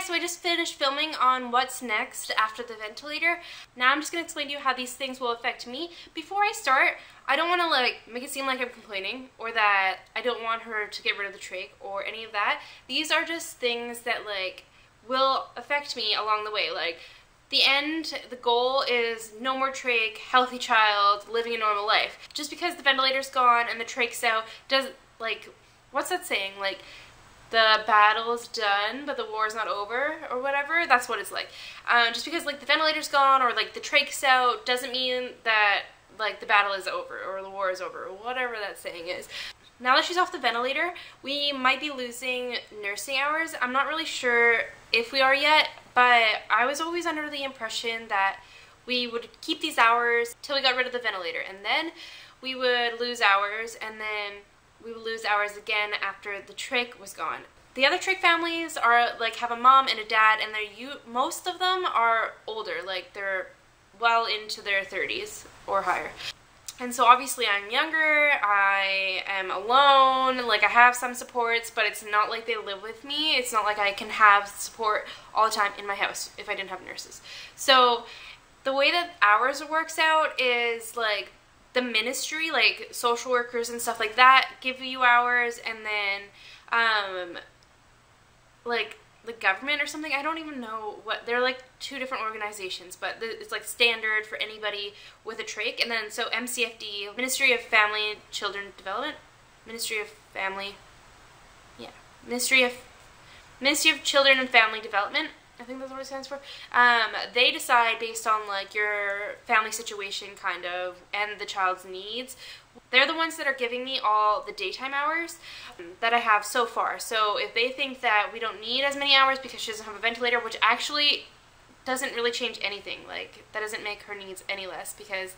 guys, so I just finished filming on what's next after the ventilator. Now I'm just going to explain to you how these things will affect me. Before I start, I don't want to like make it seem like I'm complaining or that I don't want her to get rid of the trach or any of that. These are just things that like will affect me along the way. Like the end, the goal is no more trach, healthy child, living a normal life. Just because the ventilator's gone and the trach's out doesn't, like, what's that saying? Like, the battle's done, but the war's not over, or whatever. That's what it's like. Just because, like, the ventilator's gone, or, like, the trach's out, doesn't mean that, like, the battle is over, or the war is over, or whatever that saying is. Now that she's off the ventilator, we might be losing nursing hours. I'm not really sure if we are yet, but I was always under the impression that we would keep these hours till we got rid of the ventilator, and then we would lose hours, and then we would lose hours again after the trach was gone. The other trach families are like have a mom and a dad, and most of them are older, like they're well into their 30s or higher. And so obviously I'm younger, I am alone, like I have some supports, but it's not like they live with me. It's not like I can have support all the time in my house if I didn't have nurses. So the way that ours works out is like the ministry, like social workers and stuff like that, give you hours, and then like the government or something, I don't even know what, they're like two different organizations, but it's like standard for anybody with a trach. And then so MCFD, Ministry of Family Children Development, Ministry of Children and Family Development, I think that's what it stands for. They decide based on like your family situation kind of and the child's needs. They're the ones that are giving me all the daytime hours that I have so far. So if they think that we don't need as many hours because she doesn't have a ventilator, which actually doesn't really change anything, like that doesn't make her needs any less because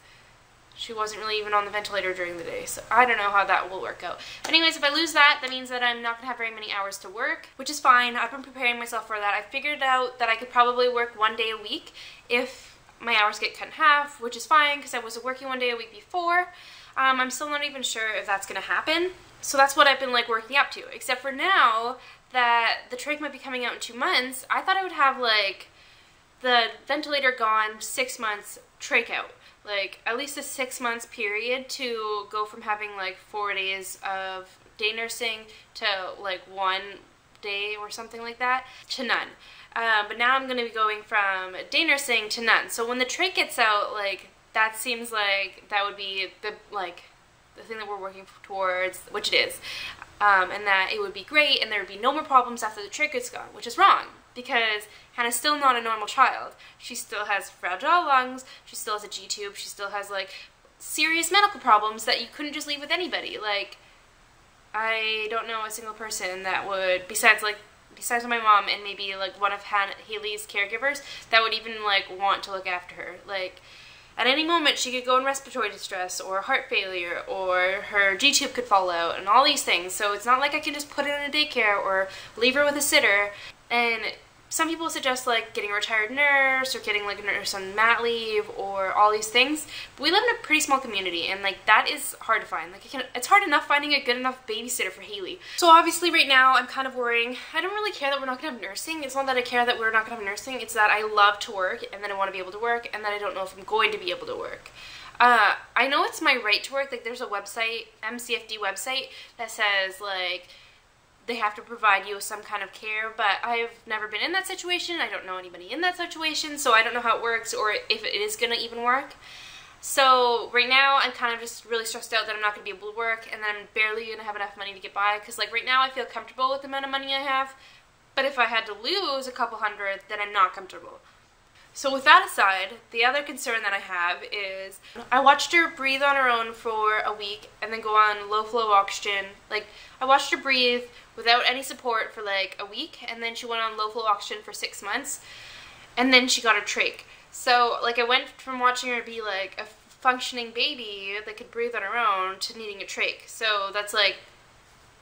she wasn't really even on the ventilator during the day. So I don't know how that will work out. But anyways, if I lose that, that means that I'm not going to have very many hours to work, which is fine. I've been preparing myself for that. I figured out that I could probably work 1 day a week if my hours get cut in half, which is fine because I wasn't working 1 day a week before. I'm still not even sure if that's going to happen. So that's what I've been like working up to. Except for now that the trach might be coming out in 2 months, I thought I would have like the ventilator gone 6 months, trach out. Like at least a 6 months period to go from having like 4 days of day nursing to like 1 day or something like that to none. But now I'm going to be going from day nursing to none. So when the trach gets out, like that seems like that would be the thing that we're working towards, which it is, and that it would be great and there would be no more problems after the trach is gone, which is wrong because Hannah's still not a normal child. She still has fragile lungs, she still has a G-tube, she still has like serious medical problems that you couldn't just leave with anybody. Like I don't know a single person that would, besides my mom and maybe like one of Haley's caregivers, that would even like want to look after her. Like at any moment she could go in respiratory distress or heart failure or her G-tube could fall out and all these things. So it's not like I can just put her in a daycare or leave her with a sitter. And some people suggest like getting a retired nurse or getting like a nurse on mat leave or all these things. But we live in a pretty small community and like that is hard to find. Like it's hard enough finding a good enough babysitter for Haley. So obviously right now I'm kind of worrying. I don't really care that we're not going to have nursing. It's not that I care that we're not going to have nursing. It's that I love to work and then I want to be able to work and then I don't know if I'm going to be able to work. I know it's my right to work. Like there's a website, MCFD website, that says like they have to provide you with some kind of care, but I've never been in that situation. I don't know anybody in that situation, so I don't know how it works or if it is going to even work. So right now I'm kind of just really stressed out that I'm not going to be able to work and that I'm barely going to have enough money to get by because like right now I feel comfortable with the amount of money I have, but if I had to lose a couple hundred, then I'm not comfortable. So with that aside, the other concern that I have is I watched her breathe on her own for a week and then go on low flow oxygen. Like I watched her breathe without any support for like a week and then she went on low flow oxygen for 6 months and then she got her trach. So like I went from watching her be like a functioning baby that could breathe on her own to needing a trach. So that's like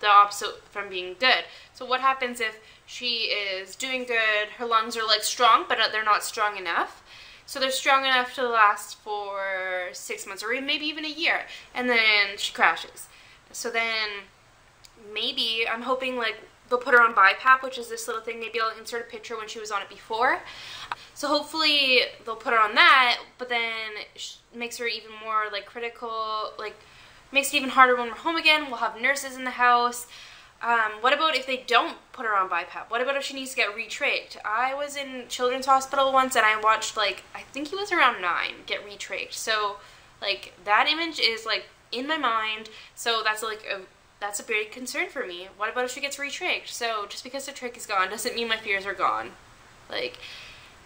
the opposite from being good. So what happens if she is doing good, her lungs are like strong, but they're not strong enough. So they're strong enough to last for 6 months or maybe even a year, and then she crashes. So then maybe I'm hoping like they'll put her on BiPAP, which is this little thing. Maybe I'll insert a picture when she was on it before. So hopefully they'll put her on that, but then it makes her even more like critical, like makes it even harder when we're home again. We'll have nurses in the house. What about if they don't put her on BiPAP? What about if she needs to get retrached? I was in Children's Hospital once and I watched, like, I think he was around 9, get retrached. So, like, that image is, like, in my mind. So that's, like, that's a big concern for me. What about if she gets retrached? So just because the trach is gone doesn't mean my fears are gone. Like,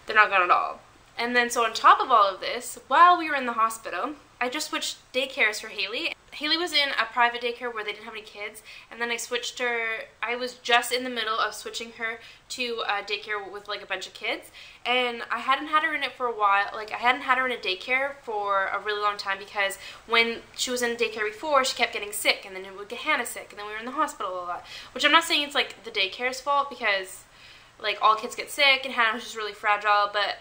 they're not gone at all. And then, so on top of all of this, while we were in the hospital, I just switched daycares for Haley. Haley was in a private daycare where they didn't have any kids, and then I switched her, I was just in the middle of switching her to a daycare with like a bunch of kids, and I hadn't had her in it for a while. Like, I hadn't had her in a daycare for a really long time because when she was in daycare before, she kept getting sick, and then it would get Hannah sick, and then we were in the hospital a lot. Which I'm not saying it's like the daycare's fault, because like all kids get sick, and Hannah was just really fragile, but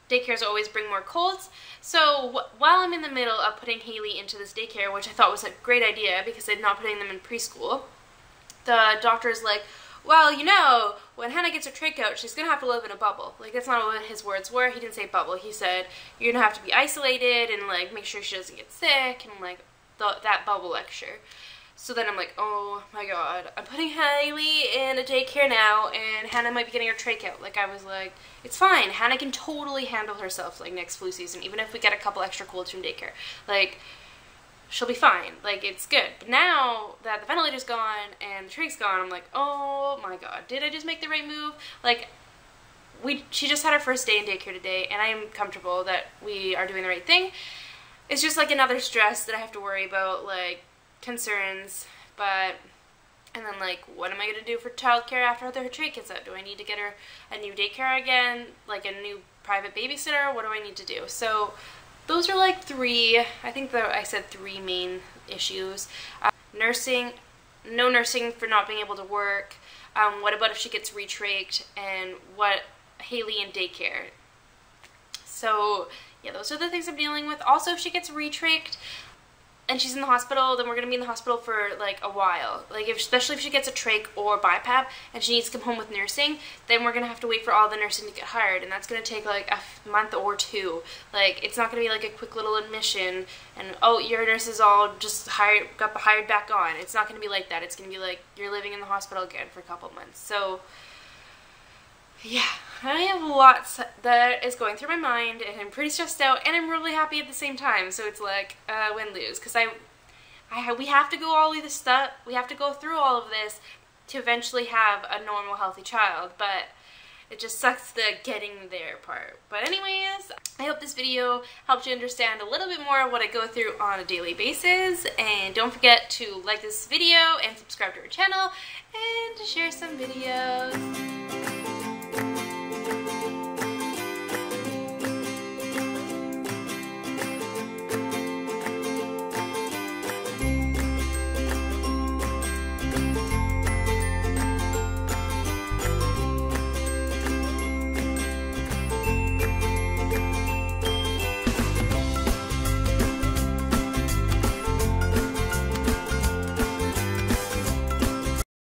daycares always bring more colds. So while I'm in the middle of putting Haley into this daycare, which I thought was a great idea because I'm not putting them in preschool, the doctor's like, well, you know, when Hannah gets her trach out, she's going to have to live in a bubble. Like, that's not what his words were. He didn't say bubble. He said, you're going to have to be isolated and, like, make sure she doesn't get sick and, like, that bubble lecture. So then I'm like, oh my god, I'm putting Haley in a daycare now, and Hannah might be getting her trach out. Like, I was like, it's fine. Hannah can totally handle herself, like, next flu season, even if we get a couple extra colds from daycare. Like, she'll be fine. Like, it's good. But now that the ventilator's gone and the trach's gone, I'm like, oh my god, did I just make the right move? Like, she just had her first day in daycare today, and I am comfortable that we are doing the right thing. It's just, like, another stress that I have to worry about, like, concerns, but, and then, like, what am I going to do for childcare after her trach gets out? Do I need to get her a new daycare again, like a new private babysitter? What do I need to do? So those are like 3, I think that I said 3 main issues. Nursing, no nursing for not being able to work. What about if she gets retrached? And what, Haley in daycare. So yeah, those are the things I'm dealing with. Also, if she gets retrached and she's in the hospital, then we're going to be in the hospital for, like, a while. Like, especially if she gets a trach or BiPAP and she needs to come home with nursing, then we're going to have to wait for all the nursing to get hired, and that's going to take, like, a month or 2. Like, it's not going to be, like, a quick little admission and, oh, your nurse is all just got hired back on. It's not going to be like that. It's going to be, like, you're living in the hospital again for a couple months. So, yeah, I have lots that is going through my mind, and I'm pretty stressed out, and I'm really happy at the same time. So it's like win-lose, because we have to go all of this stuff. We have to go through all of this to eventually have a normal, healthy child. But it just sucks the getting there part. But anyways, I hope this video helped you understand a little bit more of what I go through on a daily basis. And don't forget to like this video and subscribe to our channel and to share some videos.